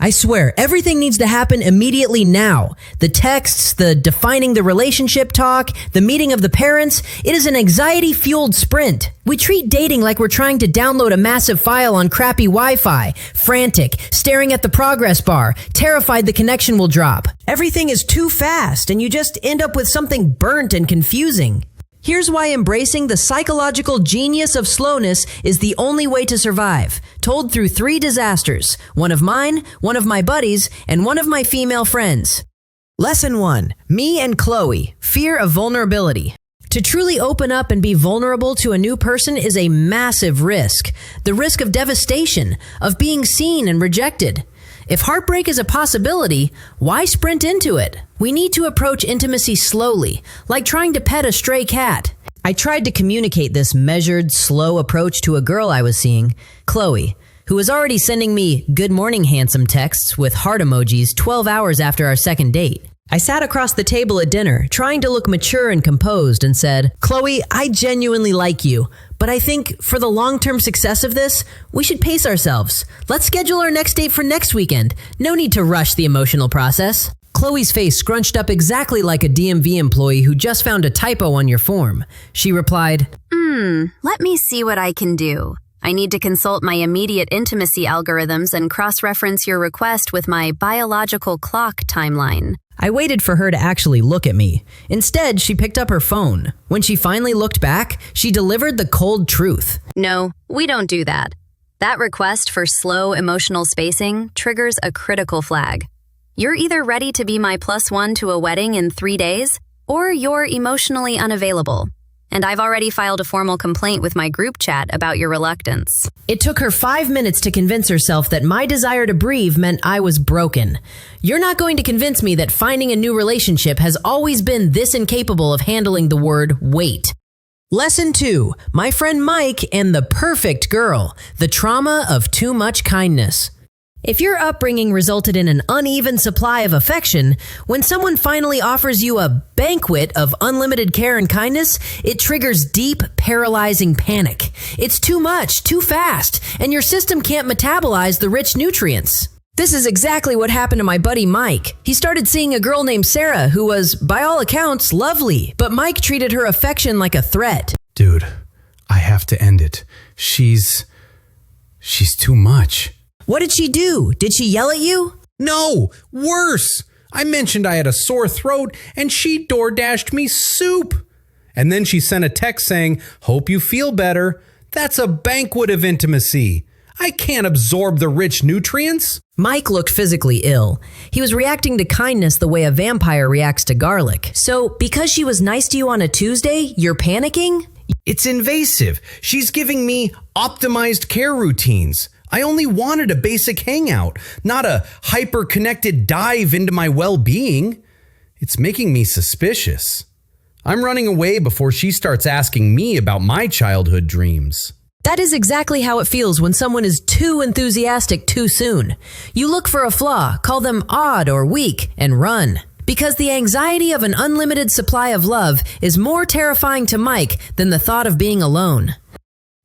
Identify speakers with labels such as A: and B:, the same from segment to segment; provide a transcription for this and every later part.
A: I swear, everything needs to happen immediately now. The texts, the defining the relationship talk, the meeting of the parents, it is an anxiety-fueled sprint. We treat dating like we're trying to download a massive file on crappy Wi-Fi, frantic, staring at the progress bar, terrified the connection will drop. Everything is too fast, and you just end up with something burnt and confusing. Here's why embracing the psychological genius of slowness is the only way to survive, told through 3 disasters, one of mine, one of my buddies, and one of my female friends. Lesson 1. Me and Chloe. Fear of vulnerability. To truly open up and be vulnerable to a new person is a massive risk. The risk of devastation, of being seen and rejected. If heartbreak is a possibility, why sprint into it? We need to approach intimacy slowly, like trying to pet a stray cat. I tried to communicate this measured, slow approach to a girl I was seeing, Chloe, who was already sending me "good morning handsome" texts with heart emojis 12 hours after our second date. I sat across the table at dinner, trying to look mature and composed, and said, "Chloe, I genuinely like you, but I think for the long-term success of this, we should pace ourselves. Let's schedule our next date for next weekend. No need to rush the emotional process." Chloe's face scrunched up exactly like a DMV employee who just found a typo on your form. She replied,
B: Let me see what I can do. I need to consult my immediate intimacy algorithms and cross-reference your request with my biological clock timeline.
A: I waited for her to actually look at me. Instead, she picked up her phone. When she finally looked back, she delivered the cold truth.
B: No, we don't do that. That request for slow emotional spacing triggers a critical flag. You're either ready to be my +1 to a wedding in 3 days, or you're emotionally unavailable. And I've already filed a formal complaint with my group chat about your reluctance.
A: It took her 5 minutes to convince herself that my desire to breathe meant I was broken. You're not going to convince me that finding a new relationship has always been this incapable of handling the word wait. Lesson 2. My friend Mike and the perfect girl. The trauma of too much kindness. If your upbringing resulted in an uneven supply of affection, when someone finally offers you a banquet of unlimited care and kindness, it triggers deep, paralyzing panic. It's too much, too fast, and your system can't metabolize the rich nutrients. This is exactly what happened to my buddy Mike. He started seeing a girl named Sarah who was, by all accounts, lovely, but Mike treated her affection like a threat.
C: Dude, I have to end it. She's too much.
A: What did she do? Did she yell at you?
C: No, worse. I mentioned I had a sore throat and she DoorDashed me soup. And then she sent a text saying, "Hope you feel better." That's a banquet of intimacy. I can't absorb the rich nutrients.
A: Mike looked physically ill. He was reacting to kindness the way a vampire reacts to garlic. So, because she was nice to you on a Tuesday, you're panicking?
C: It's invasive. She's giving me optimized care routines. I only wanted a basic hangout, not a hyper-connected dive into my well-being. It's making me suspicious. I'm running away before she starts asking me about my childhood dreams.
A: That is exactly how it feels when someone is too enthusiastic too soon. You look for a flaw, call them odd or weak, and run. Because the anxiety of an unlimited supply of love is more terrifying to Mike than the thought of being alone.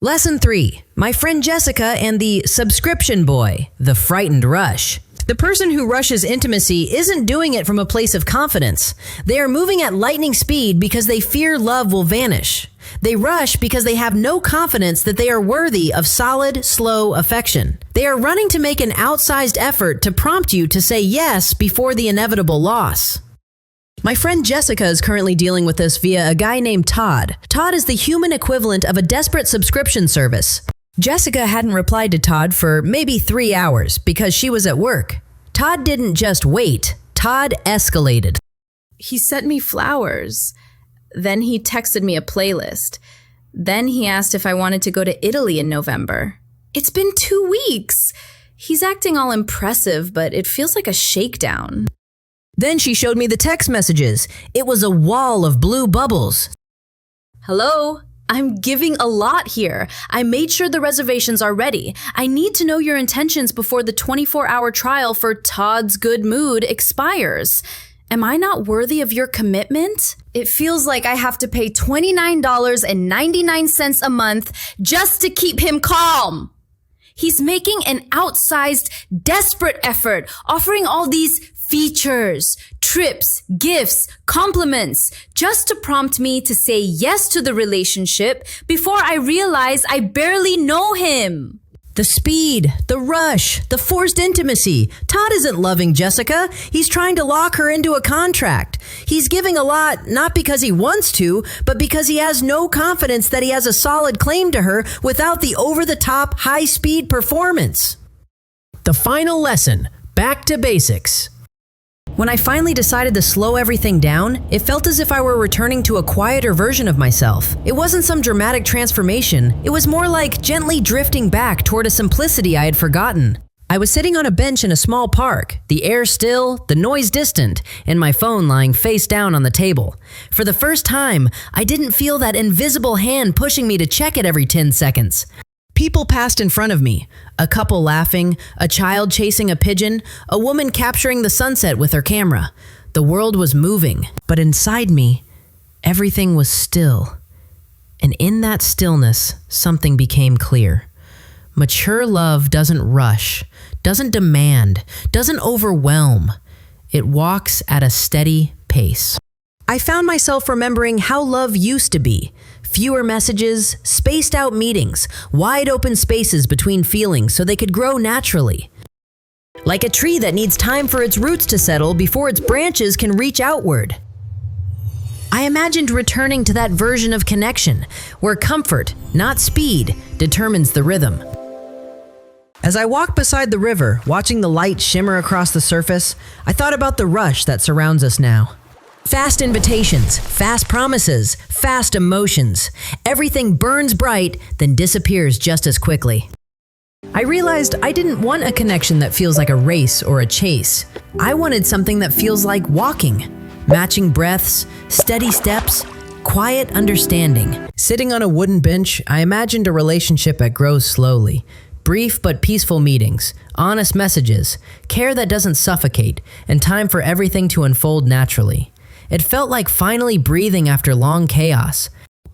A: Lesson 3. My friend Jessica and the subscription boy, the frightened rush. The person who rushes intimacy isn't doing it from a place of confidence. They are moving at lightning speed because they fear love will vanish. They rush because they have no confidence that they are worthy of solid, slow affection. They are running to make an outsized effort to prompt you to say yes before the inevitable loss. My friend Jessica is currently dealing with this via a guy named Todd. Todd is the human equivalent of a desperate subscription service. Jessica hadn't replied to Todd for maybe 3 hours because she was at work. Todd didn't just wait. Todd escalated.
D: He sent me flowers. Then he texted me a playlist. Then he asked if I wanted to go to Italy in November. It's been 2 weeks. He's acting all impressive, but it feels like a shakedown.
A: Then she showed me the text messages. It was a wall of blue bubbles.
D: Hello? I'm giving a lot here. I made sure the reservations are ready. I need to know your intentions before the 24-hour trial for Todd's Good Mood expires. Am I not worthy of your commitment? It feels like I have to pay $29.99 a month just to keep him calm. He's making an outsized, desperate effort, offering all these features, trips, gifts, compliments, just to prompt me to say yes to the relationship before I realize I barely know him.
A: The speed, the rush, the forced intimacy. Todd isn't loving Jessica. He's trying to lock her into a contract. He's giving a lot, not because he wants to, but because he has no confidence that he has a solid claim to her without the over-the-top, high-speed performance. The final lesson, back to basics. When I finally decided to slow everything down, it felt as if I were returning to a quieter version of myself. It wasn't some dramatic transformation. It was more like gently drifting back toward a simplicity I had forgotten. I was sitting on a bench in a small park, the air still, the noise distant, and my phone lying face down on the table. For the first time, I didn't feel that invisible hand pushing me to check it every 10 seconds. People passed in front of me, a couple laughing, a child chasing a pigeon, a woman capturing the sunset with her camera. The world was moving, but inside me, everything was still. And in that stillness, something became clear. Mature love doesn't rush, doesn't demand, doesn't overwhelm. It walks at a steady pace. I found myself remembering how love used to be. Fewer messages, spaced out meetings, wide open spaces between feelings so they could grow naturally. Like a tree that needs time for its roots to settle before its branches can reach outward. I imagined returning to that version of connection, where comfort, not speed, determines the rhythm. As I walked beside the river, watching the light shimmer across the surface, I thought about the rush that surrounds us now. Fast invitations, fast promises, fast emotions. Everything burns bright, then disappears just as quickly. I realized I didn't want a connection that feels like a race or a chase. I wanted something that feels like walking. Matching breaths, steady steps, quiet understanding. Sitting on a wooden bench, I imagined a relationship that grows slowly. Brief but peaceful meetings, honest messages, care that doesn't suffocate, and time for everything to unfold naturally. It felt like finally breathing after long chaos.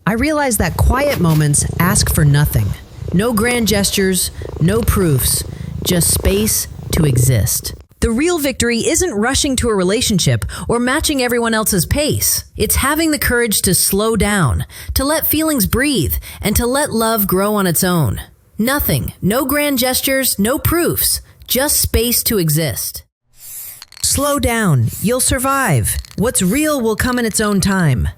A: I realized that quiet moments ask for nothing. No grand gestures, no proofs, just space to exist. The real victory isn't rushing to a relationship or matching everyone else's pace. It's having the courage to slow down, to let feelings breathe, and to let love grow on its own. Nothing, no grand gestures, no proofs, just space to exist. Slow down, you'll survive. What's real will come in its own time.